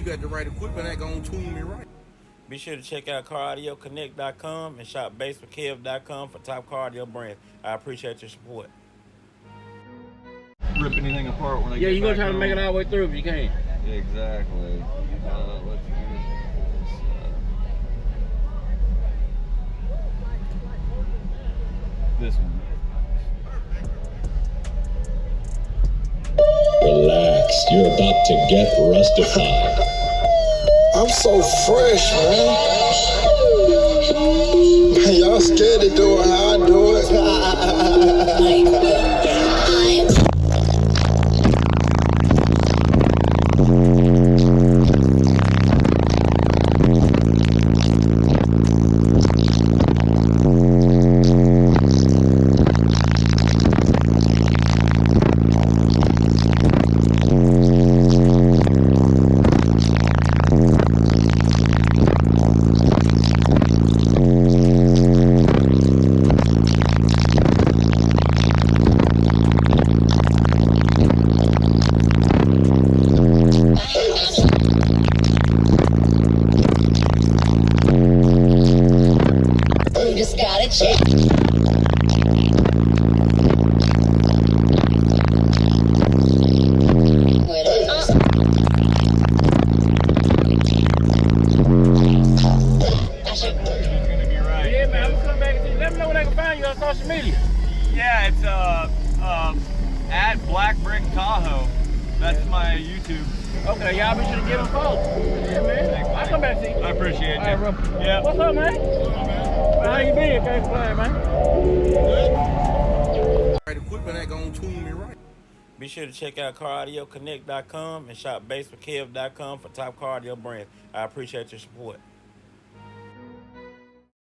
got the right equipment, that gonna tune me right. Be sure to check out CarAudioConnect.com and shop BASSWITHKEV.com for top car audio brands. I appreciate your support. Rip anything apart when I get Yeah, you gonna back try to home. make it all the way through if you can. Exactly. Let's do this one. Relax, you're about to get rustified. I'm so fresh, man. Man, y'all scared to do it how I do it. Just gotta check. Yeah, man, I'm gonna come back and see. Let me know where they can find you on social media. Yeah, it's at Black Brick Tahoe. That's my YouTube. Okay, y'all be sure to give them a follow. Yeah, man. I'll come back and see you. I appreciate you. All right, bro. Yeah. What's up, man? How you been? Can't complain, man. Right equipment, that gonna tune me right. Be sure to check out CarAudioConnect.com and shop BASSWITHKEV.com for top car audio brands. I appreciate your support.